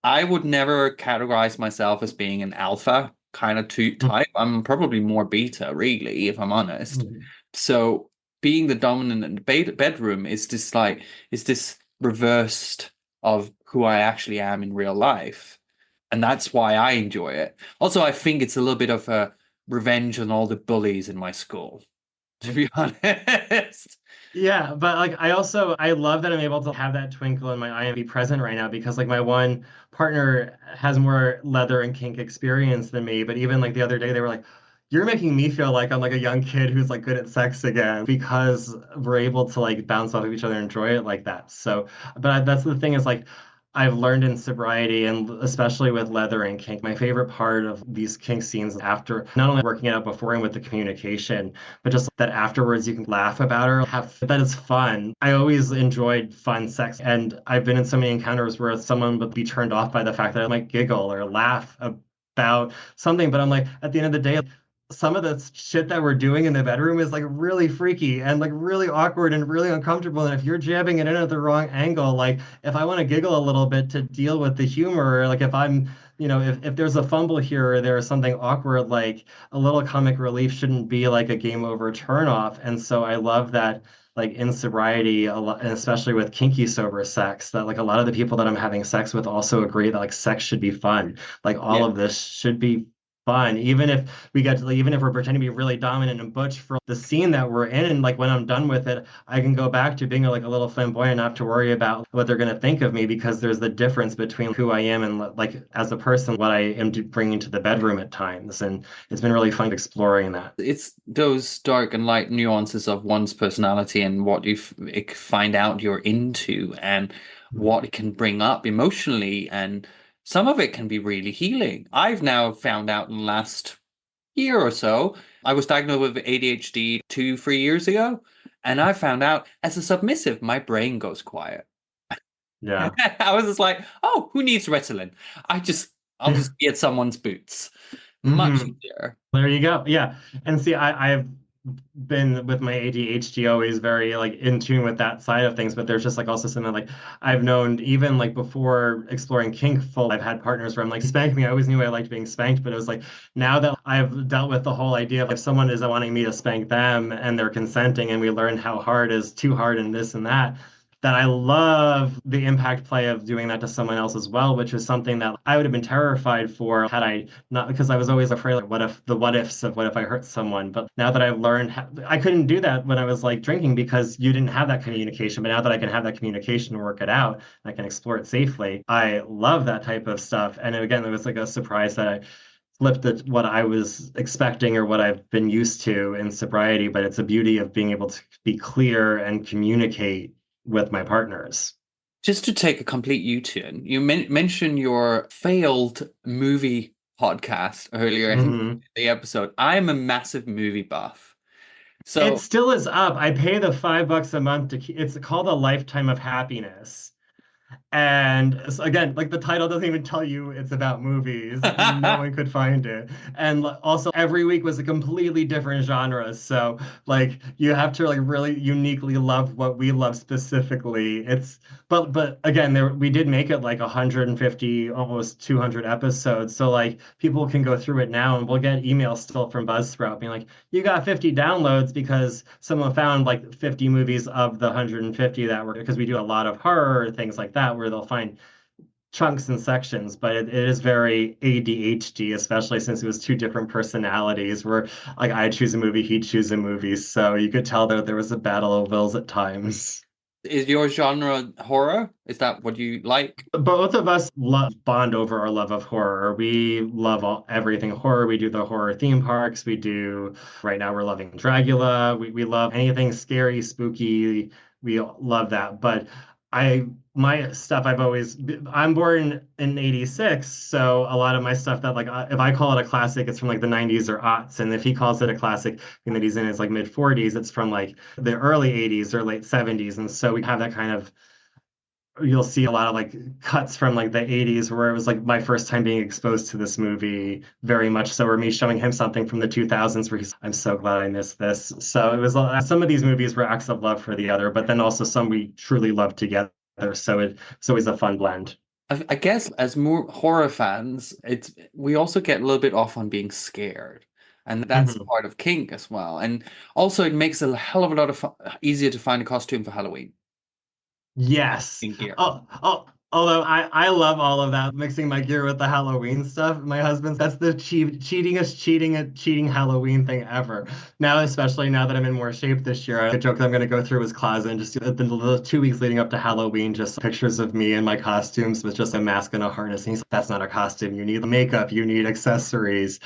I would never categorize myself as being an alpha kind of type. I'm probably more beta, really, if I'm honest. So being the dominant in the bedroom is this reversed of who I actually am in real life. And that's why I enjoy it. Also, I think it's a little bit of a revenge on all the bullies in my school, to be honest. Yeah, but like I love that I'm able to have that twinkle in my eye and be present right now because like my one partner has more leather and kink experience than me. But even like the other day they were like, you're making me feel like I'm like a young kid who's like good at sex again because we're able to like bounce off of each other and enjoy it like that. So, that's the thing is like I've learned in sobriety and especially with leather and kink, my favorite part of these kink scenes after not only working it out before and with the communication, but just that afterwards you can laugh about her, have that is fun. I always enjoyed fun sex, and I've been in so many encounters where someone would be turned off by the fact that I might giggle or laugh about something, but I'm like, at the end of the day, some of the shit that we're doing in the bedroom is like really freaky and like really awkward and really uncomfortable. And if you're jabbing it in at the wrong angle, like if I want to giggle a little bit to deal with the humor, or like if I'm, if there's a fumble here or there's something awkward, like a little comic relief shouldn't be like a game over turn off. And so I love that like in sobriety a lot, and especially with kinky sober sex, that like a lot of the people that I'm having sex with also agree that like sex should be fun. Like all Yeah. of this should be fun. Even if we're pretending to be really dominant and butch for the scene that we're in, and like when I'm done with it, I can go back to being like a little flamboyant, not to worry about what they're going to think of me, because there's the difference between who I am and like as a person, what I am bringing to the bedroom at times. And it's been really fun exploring that. It's those dark and light nuances of one's personality and what you find out you're into and what it can bring up emotionally. And some of it can be really healing. I've now found out in the last year or so, I was diagnosed with ADHD 2, 3 years ago. And I found out as a submissive, my brain goes quiet. Yeah. I was just like, oh, who needs Ritalin? I'll just be at someone's boots. Much Hmm. easier. There you go. Yeah. And see, I've been with my ADHD always very like in tune with that side of things, but there's just like also something like I've known even like before exploring kink full, I've had partners where I'm like, spank me. I always knew I liked being spanked, but it was like now that I've dealt with the whole idea of if someone is wanting me to spank them and they're consenting and we learn how hard is too hard and this and that I love the impact play of doing that to someone else as well, which is something that I would have been terrified for had I not, because I was always afraid, like, what ifs of what if I hurt someone. But now that I've learned, I couldn't do that when I was like drinking because you didn't have that communication. But now that I can have that communication and work it out, I can explore it safely. I love that type of stuff. And again, it was like a surprise that I flipped what I was expecting or what I've been used to in sobriety, but it's a beauty of being able to be clear and communicate with my partners. Just to take a complete U-turn, you mentioned your failed movie podcast earlier in Mhm. the episode. I'm a massive movie buff. It So still is up. I pay the $5 a month to keep, it's called A Lifetime of Happiness. And again, like the title doesn't even tell you it's about movies. No one could find it. And also every week was a completely different genre. So like you have to like really uniquely love what we love specifically. But again, we did make it like 150, almost 200 episodes. So like people can go through it now and we'll get emails still from Buzzsprout being like, you got 50 downloads because someone found like 50 movies of the 150 that were, because we do a lot of horror, things like that, where they'll find chunks and sections, but it is very ADHD, especially since it was two different personalities where like I choose a movie, he'd choose a movie. So you could tell that there was a battle of wills at times. is your genre horror? Is that what you like? Both of us bond over our love of horror. We love everything horror. We do the horror theme parks. Right now we're loving Dracula. We love anything scary, spooky. We love that. But my stuff, I'm born in 86. So a lot of my stuff that like, if I call it a classic, it's from like the 90s or aughts. And if he calls it a classic, and that he's in his like mid 40s, it's from like the early 80s or late 70s. And so we have that kind of, you'll see a lot of like cuts from like the 80s where it was like my first time being exposed to this movie very much so, or me showing him something from the 2000s where I'm so glad I missed this. So it was some of these movies were acts of love for the other, but then also some we truly love together. So it's always a fun blend. I guess as more horror fans, we also get a little bit off on being scared. And that's Mhm. part of kink as well. And also it makes a hell of a lot of easier to find a costume for Halloween Yes. in gear. Although I love all of that, mixing my gear with the Halloween stuff. My husband's, that's the cheatingest cheating Halloween thing ever. Now, especially now that I'm in more shape this year, I joke that I'm going to go through his closet and just do the 2 weeks leading up to Halloween, just pictures of me in my costumes with just a mask and a harness. And he's like, that's not a costume. You need makeup, you need accessories.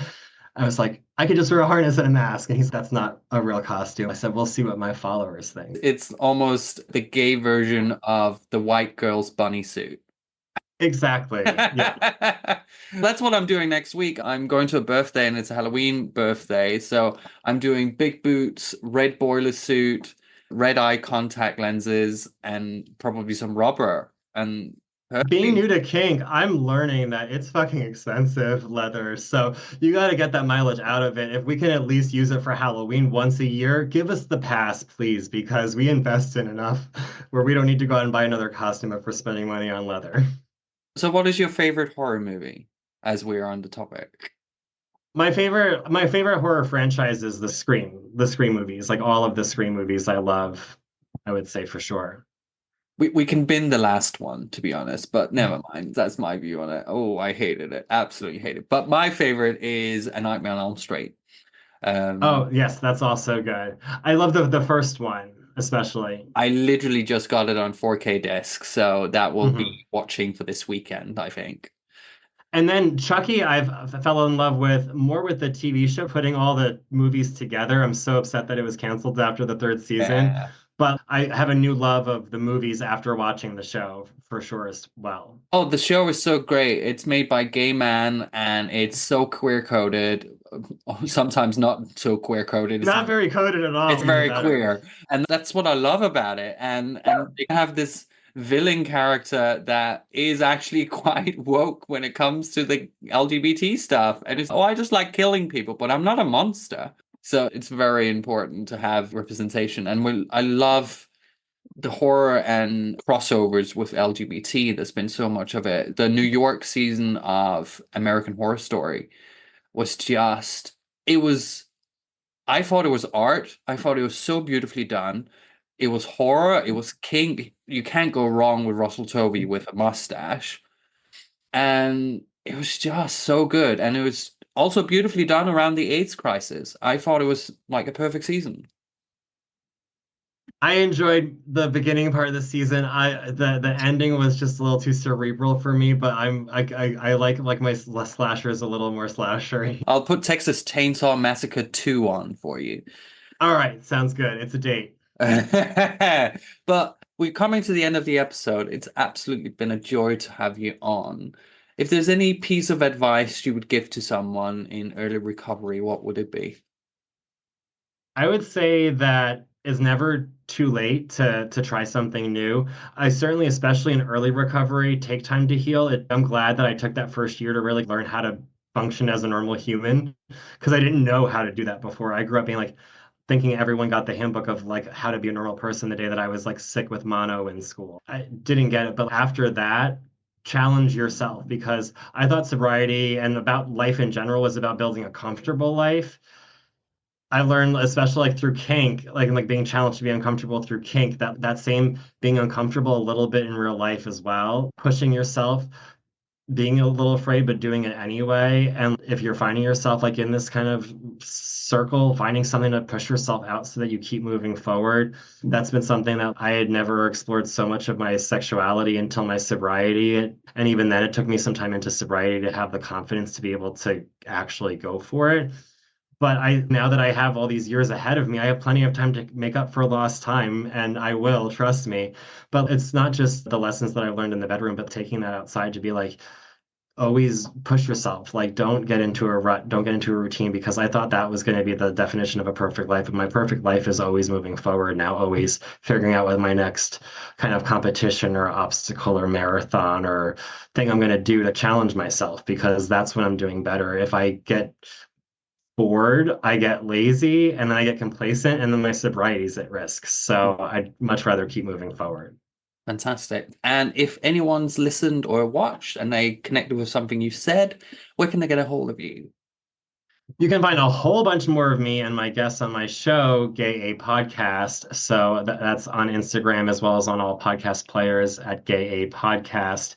I was like, I could just wear a harness and a mask. And he's, that's not a real costume. I said, we'll see what my followers think. It's almost the gay version of the white girl's bunny suit. Exactly. Yeah. That's what I'm doing next week. I'm going to a birthday and it's a Halloween birthday. So I'm doing big boots, red boiler suit, red eye contact lenses, and probably some rubber. And Being hopefully, new to kink, I'm learning that it's fucking expensive leather. So you got to get that mileage out of it. If we can at least use it for Halloween once a year, give us the pass, please, because we invest in enough where we don't need to go out and buy another costume if we're spending money on leather. so what is your favorite horror movie as we're on the topic? My favorite horror franchise is the Scream movies. Like all of the Scream movies I love, I would say for sure. We can bin the last one, to be honest, but never mind. That's my view on it. Oh, I hated it. Absolutely hated it. But my favorite is A Nightmare on Elm Street. Oh, yes, that's also good. I love the first one, especially. I literally just got it on 4K disc, so that will be Mhm. watching for this weekend, I think. And then Chucky, fell in love with more with the TV show, putting all the movies together. I'm so upset that it was canceled after the third season, Yeah. but I have a new love of the movies after watching the show for sure as well. Oh, the show is so great. It's made by gay man and it's so queer coded. Sometimes not so queer coded. Not very coded at all, It's even very better. queer, and that's what I love about it. And they have this villain character that is actually quite woke when it comes to the LGBT stuff. And it's, oh, I just like killing people, but I'm not a monster. So it's very important to have representation. And I love the horror and crossovers with LGBT. There's been so much of it. The New York season of American Horror Story was just, it was I thought it was art. I thought it was so beautifully done. It was horror. It was kink. You can't go wrong with Russell Tovey with a mustache. And it was just so good. And it was also beautifully done around the AIDS crisis. I thought it was like a perfect season. I enjoyed the beginning part of the season. The ending was just a little too cerebral for me, but I like my slashers a little more slashery. I'll put Texas Chainsaw Massacre 2 on for you. All right, sounds good. It's a date. But we're coming to the end of the episode. It's absolutely been a joy to have you on. If there's any piece of advice you would give to someone in early recovery, what would it be? I would say that it's never too late to try something new. I certainly, especially in early recovery, take time to heal. I'm glad that I took that first year to really learn how to function as a normal human because I didn't know how to do that before. I grew up being like thinking everyone got the handbook of like how to be a normal person the day that I was like sick with mono in school. I didn't get it, but after that, challenge yourself because I thought sobriety and about life in general was about building a comfortable life. I learned, especially like through kink, like being challenged to be uncomfortable through kink, that same being uncomfortable a little bit in real life as well, pushing yourself, being a little afraid, but doing it anyway. And if you're finding yourself like in this kind of circle, finding something to push yourself out so that you keep moving forward, that's been something that I had never explored so much of my sexuality until my sobriety. And even then, it took me some time into sobriety to have the confidence to be able to actually go for it. But now that I have all these years ahead of me, I have plenty of time to make up for lost time, and I will, trust me. But it's not just the lessons that I learned in the bedroom, but taking that outside to be like, always push yourself. Like, don't get into a rut, don't get into a routine, because I thought that was going to be the definition of a perfect life. But my perfect life is always moving forward now, always figuring out what my next kind of competition or obstacle or marathon or thing I'm going to do to challenge myself, because that's when I'm doing better. If I get bored, I get lazy, and then I get complacent, and then my sobriety is at risk. So I'd much rather keep moving forward. Fantastic. And if anyone's listened or watched and they connected with something you said, where can they get a hold of you? You can find a whole bunch more of me and my guests on my show, Gay A Podcast. So that's on Instagram as well as on all podcast players at Gay A Podcast.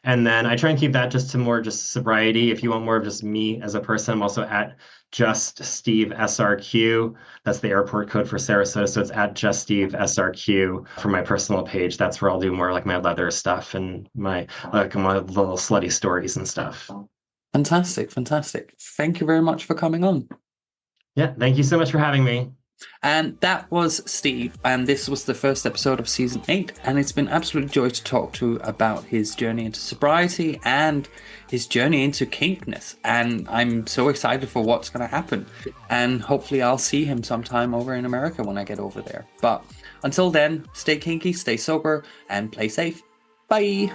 And then I try and keep that just to more just sobriety. If you want more of just me as a person, I'm also at Just Steve SRQ. That's the airport code for Sarasota. So it's at Just Steve SRQ for my personal page. That's where I'll do more like my leather stuff and my little slutty stories and stuff. Fantastic, fantastic. Thank you very much for coming on. Yeah, thank you so much for having me. And that was Steve, and this was the first episode of season 8, and it's been absolute joy to talk to about his journey into sobriety and his journey into kinkness. And I'm so excited for what's going to happen, and hopefully I'll see him sometime over in America when I get over there. But until then, stay kinky, stay sober, and play safe. Bye.